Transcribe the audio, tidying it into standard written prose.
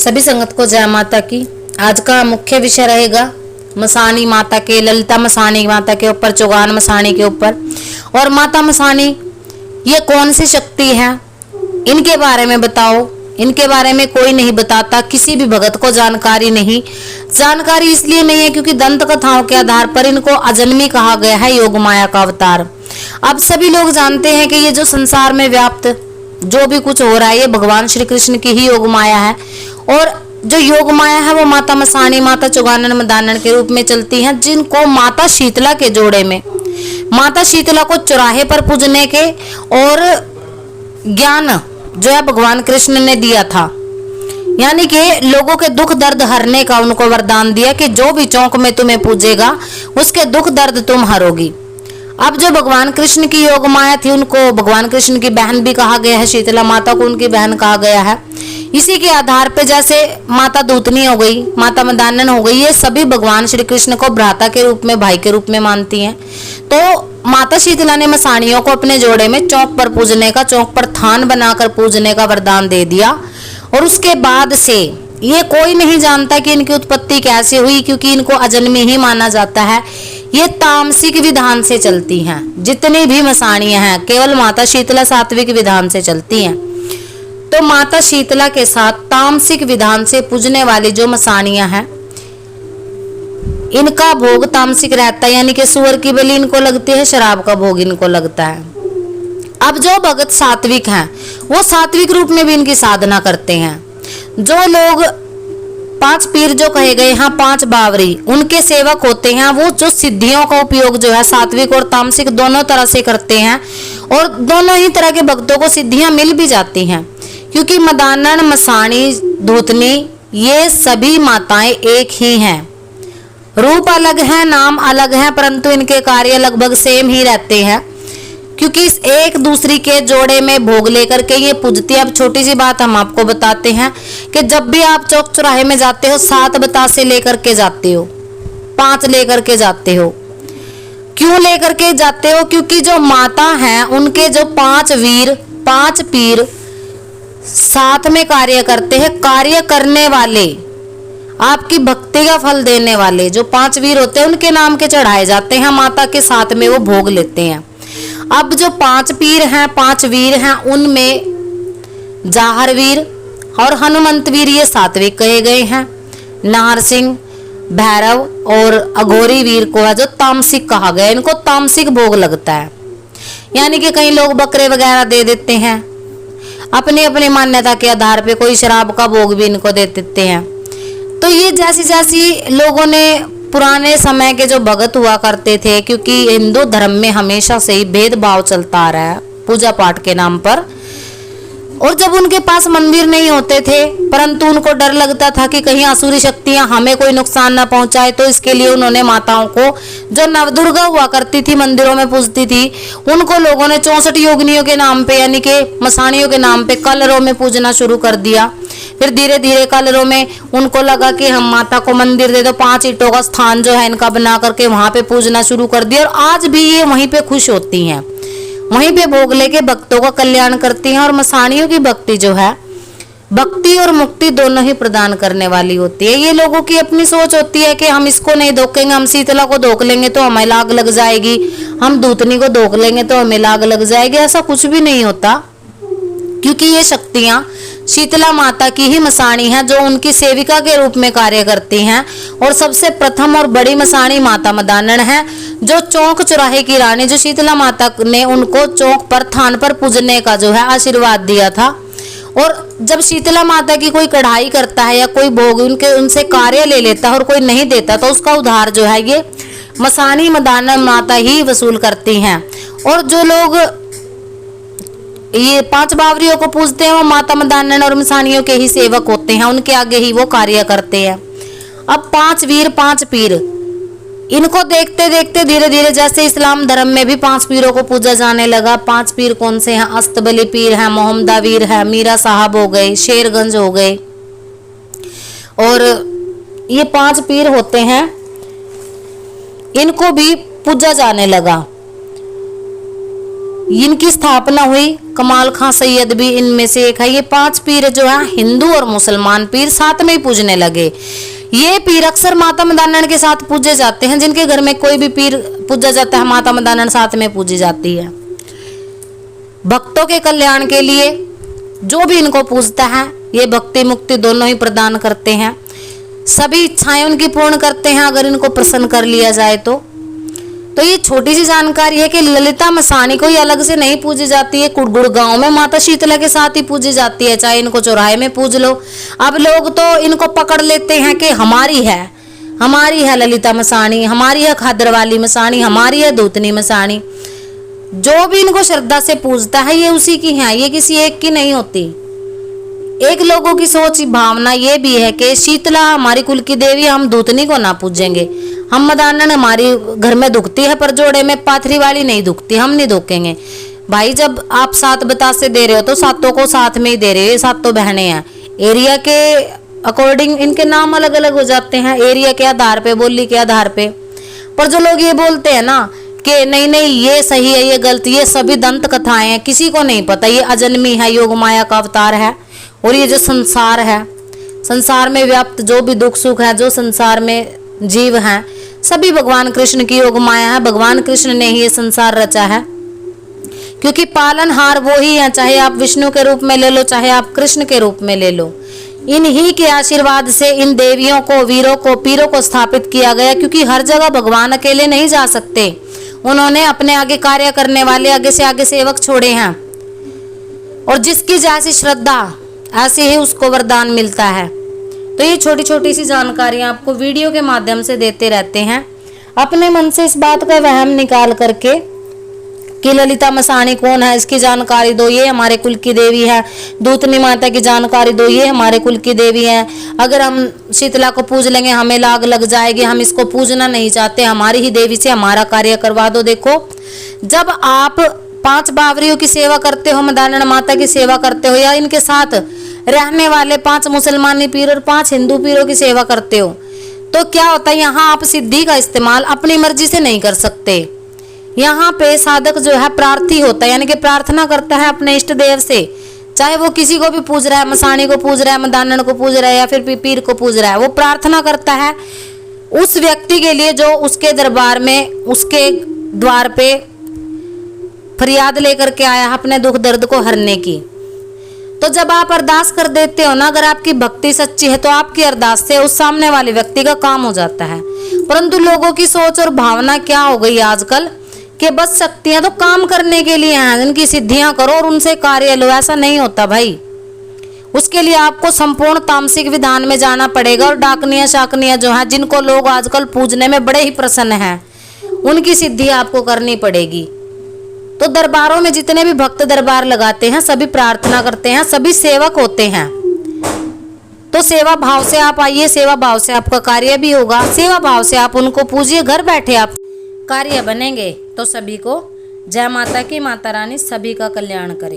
सभी संगत को जय माता की। आज का मुख्य विषय रहेगा मसानी माता के, ललिता मसानी माता के ऊपर, चौगान मसानी के ऊपर। और माता मसानी ये कौन सी शक्ति है, इनके बारे में बताओ। इनके बारे में कोई नहीं बताता, किसी भी भगत को जानकारी नहीं। जानकारी इसलिए नहीं है क्योंकि दंत कथाओं के आधार पर इनको अजन्मी कहा गया है, योग माया का अवतार। अब सभी लोग जानते हैं कि ये जो संसार में व्याप्त जो भी कुछ हो रहा है ये भगवान श्री कृष्ण की ही योग माया है। और जो योग माया है वो माता मसानी, माता चौगानन मदानन के रूप में चलती हैं, जिनको माता शीतला के जोड़े में, माता शीतला को चौराहे पर पूजने के और ज्ञान जो है भगवान कृष्ण ने दिया था, यानी कि लोगों के दुख दर्द हरने का उनको वरदान दिया कि जो भी चौक में तुम्हें पूजेगा उसके दुख दर्द तुम हरोगी। अब जो भगवान कृष्ण की योग माया थी उनको भगवान कृष्ण की बहन भी कहा गया है, शीतला माता को उनकी बहन कहा गया है। इसी के आधार पे जैसे माता दूतनी हो गई, माता मदानन हो गई, ये सभी भगवान श्री कृष्ण को भ्राता के रूप में, भाई के रूप में मानती हैं। तो माता शीतला ने मसानियों को अपने जोड़े में चौक पर पूजने का, चौक पर थान बनाकर पूजने का वरदान दे दिया। और उसके बाद से ये कोई नहीं जानता कि इनकी उत्पत्ति कैसे हुई, क्योंकि इनको अजन्मी ही माना जाता है। ये तामसिक विधान से चलती हैं, जितनी भी मसानियां हैं केवल माता शीतला सात्विक विधान से चलती हैं। तो माता शीतला के साथ तामसिक विधान से पूजने वाली जो मसानियां हैं इनका भोग तामसिक रहता है, यानी कि सुअर की बलि इनको लगती है, शराब का भोग इनको लगता है। अब जो भगत सात्विक हैं वो सात्विक रूप में भी इनकी साधना करते हैं। जो लोग 5 पीर जो कहे गए हैं, 5 बावरी, उनके सेवक होते हैं, वो जो सिद्धियों का उपयोग जो है सात्विक और तामसिक दोनों तरह से करते हैं। और दोनों ही तरह के भक्तों को सिद्धियां मिल भी जाती हैं, क्योंकि मदानन, मसानी, धूतनी ये सभी माताएं एक ही हैं। रूप अलग है, नाम अलग है, परंतु इनके कार्य लगभग सेम ही रहते हैं, क्योंकि इस एक दूसरी के जोड़े में भोग लेकर के ये पूजती है। अब छोटी सी बात हम आपको बताते हैं कि जब भी आप चौक चौराहे में जाते हो 7 बतासे लेकर के जाते हो, 5 लेकर के जाते हो। क्यों लेकर के जाते हो? क्योंकि जो माता हैं उनके जो 5 वीर, 5 पीर साथ में कार्य करते हैं। कार्य करने वाले, आपकी भक्ति का फल देने वाले जो 5 वीर होते हैं उनके नाम के चढ़ाए जाते हैं, माता के साथ में वो भोग लेते हैं। अब जो 5 पीर हैं, 5 वीर हैं, उनमें जाहर वीर और हनुमंत वीर ये सात्विक कहे गए हैं। नाहर सिंह, भैरव और अघोरी वीर को है जो तामसिक कहा गया, इनको तामसिक भोग लगता है। यानी कि कई लोग बकरे वगैरह दे देते हैं अपनी अपनी मान्यता के आधार पे, कोई शराब का भोग भी इनको दे देते हैं। तो ये जैसी जैसी लोगों ने पुराने समय के जो भगत हुआ करते थे, क्योंकि हिंदू धर्म में हमेशा से ही भेदभाव चलता आ रहा है पूजा पाठ के नाम पर। और जब उनके पास मंदिर नहीं होते थे, परंतु उनको डर लगता था कि कहीं असुरी शक्तियां हमें कोई नुकसान ना पहुंचाए, तो इसके लिए उन्होंने माताओं को जो नवदुर्गा हुआ करती थी मंदिरों में पूजती थी, उनको लोगों ने 64 योगिनियों के नाम पे, यानी कि मसानियों के नाम पे कलरों में पूजना शुरू कर दिया। फिर धीरे धीरे कलरों में उनको लगा कि हम माता को मंदिर दे दो, 5 ईंटों का स्थान जो है इनका बना करके वहां पे पूजना शुरू कर दिया। और आज भी ये वहीं पे खुश होती हैं, वहीं पे भोग लेके भक्तों का कल्याण करती हैं। और मसानियों की भक्ति जो है, भक्ति और मुक्ति दोनों ही प्रदान करने वाली होती है। ये लोगों की अपनी सोच होती है कि हम इसको नहीं धोखेंगे, हम शीतला को धोख लेंगे तो हमें लाग लग जाएगी, हम दूतनी को धोख लेंगे तो हमें लाग लग जाएगी। ऐसा कुछ भी नहीं होता, क्योंकि ये शक्तियां शीतला माता की ही मसानी है, जो उनकी सेविका के रूप में कार्य करती हैं। और सबसे प्रथम और बड़ी मसानी माता मदानन है, जो चौक चौराहे की रानी, जो शीतला माता ने उनको चौक पर, थान पर पूजने का जो है आशीर्वाद दिया था। और जब शीतला माता की कोई कढ़ाई करता है या कोई भोग उनसे कार्य ले लेता है और कोई नहीं देता, तो उसका उधार जो है ये मसानी मदानन माता ही वसूल करती हैं। और जो लोग ये 5 बावरियों को पूजते हैं वो माता मदानन और मसानियों के ही सेवक होते हैं, उनके आगे ही वो कार्य करते हैं। अब 5 वीर, 5 पीर, इनको देखते देखते धीरे धीरे जैसे इस्लाम धर्म में भी 5 पीरों को पूजा जाने लगा। 5 पीर कौन से हैं? अस्तबली पीर है, मोहम्मदा वीर है, मीरा साहब हो गए, शेरगंज हो गए। और ये 5 पीर होते हैं, इनको भी पूजा जाने लगा। इनकी स्थापना हुई कमाल खां सैयद भी इनमें से एक है। ये 5 पीर जो है हिंदू और मुसलमान पीर साथ में ही पूजने लगे। ये पीर अक्सर माता मदानन के साथ पूजे जाते हैं। जिनके घर में कोई भी पीर पूजा जाता है, माता मदानन साथ में पूजी जाती है। भक्तों के कल्याण के लिए जो भी इनको पूजता है ये भक्ति मुक्ति दोनों ही प्रदान करते हैं। सभी इच्छाएं उनकी पूर्ण करते हैं अगर इनको प्रसन्न कर लिया जाए तो ये छोटी सी जानकारी है कि ललिता मसानी कोई अलग से नहीं पूजी जाती है। कुड़गुड़ गांव में माता शीतला के साथ ही पूजी जाती है, चाहे इनको चौराहे में पूज लो। अब लोग तो इनको पकड़ लेते हैं कि हमारी है ललिता मसानी, हमारी है खादर वाली मसानी, हमारी है दूतनी मसानी। जो भी इनको श्रद्धा से पूजता है ये उसी की है, ये किसी एक की नहीं होती। एक लोगों की सोच भावना ये भी है कि शीतला हमारी कुल की देवी, हम दूतनी को ना पूजेंगे। हम मदानन हमारी घर में दुखती है पर जोड़े में पाथरी वाली नहीं दुखती, हम नहीं दुखेंगे। भाई जब आप 7 बतासे दे रहे हो तो सातों को साथ में ही दे रहे हो। ये सातों बहनें हैं, एरिया के अकॉर्डिंग इनके नाम अलग अलग हो जाते हैं, एरिया के आधार पे, बोली के आधार पे। पर जो लोग ये बोलते हैं ना कि नहीं ये सही है ये गलत, ये सभी दंत कथाएं हैं, किसी को नहीं पता ये अजन्मी है, योग माया का अवतार है। और ये जो संसार है, संसार में व्याप्त जो भी दुख सुख है, जो संसार में जीव हैं, सभी भगवान कृष्ण की योग माया है। भगवान कृष्ण ने ही ये संसार रचा है, क्योंकि पालनहार वो ही है। चाहे आप विष्णु के रूप में ले लो, चाहे आप कृष्ण के रूप में ले लो, इन्हीं के आशीर्वाद से इन देवियों को, वीरों को, पीरों को स्थापित किया गया। क्योंकि हर जगह भगवान अकेले नहीं जा सकते, उन्होंने अपने आगे कार्य करने वाले आगे से सेवक छोड़े हैं। और जिसकी जैसी श्रद्धा ऐसे ही उसको वरदान मिलता है। तो ये छोटी छोटी सी जानकारियां आपको वीडियो के माध्यम से देते रहते हैं। अपने मन से इस बात का वहम निकाल करके कि ललिता मसानी कौन है इसकी जानकारी दो, ये हमारे कुल की देवी है। दूतनी माता की जानकारी दो, ये हमारे कुल की देवी है। अगर हम शीतला को पूज लेंगे हमें लाग लग जाएगी, हम इसको पूजना नहीं चाहते, हमारी ही देवी से हमारा कार्य करवा दो। देखो जब आप 5 बावरियों की सेवा करते हो, मदानन माता की सेवा करते हो, या इनके साथ रहने वाले 5 मुसलमानी पीर और 5 हिंदू पीरों की सेवा करते हो, तो क्या होता है, यहाँ आप सिद्धि का इस्तेमाल अपनी मर्जी से नहीं कर सकते। यहाँ पे साधक जो है प्रार्थी होता है, यानी कि प्रार्थना करता है अपने इष्ट देव से। चाहे वो किसी को भी पूज रहा है, मसानी को पूज रहा है, मदानन को पूज रहा है, या फिर पीर को पूज रहा है, वो प्रार्थना करता है उस व्यक्ति के लिए जो उसके दरबार में, उसके द्वार पे फरियाद लेकर के आया है अपने दुख दर्द को हरने की। तो जब आप अरदास कर देते हो ना, अगर आपकी भक्ति सच्ची है तो आपकी अरदास से उस सामने वाले व्यक्ति का काम हो जाता है। परंतु लोगों की सोच और भावना क्या हो गई आजकल कि बस शक्तियां तो काम करने के लिए हैं, उनकी सिद्धियां करो और उनसे कार्य लो। ऐसा नहीं होता भाई, उसके लिए आपको संपूर्ण तामसिक विधान में जाना पड़ेगा। और डाकनियां शाकनियां जो है, जिनको लोग आजकल पूजने में बड़े ही प्रसन्न हैं, उनकी सिद्धि आपको करनी पड़ेगी। तो दरबारों में जितने भी भक्त दरबार लगाते हैं सभी प्रार्थना करते हैं, सभी सेवक होते हैं। तो सेवा भाव से आप आइए, सेवा भाव से आपका कार्य भी होगा, सेवा भाव से आप उनको पूजिए, घर बैठे आप कार्य बनेंगे। तो सभी को जय माता की, माता रानी सभी का कल्याण करे।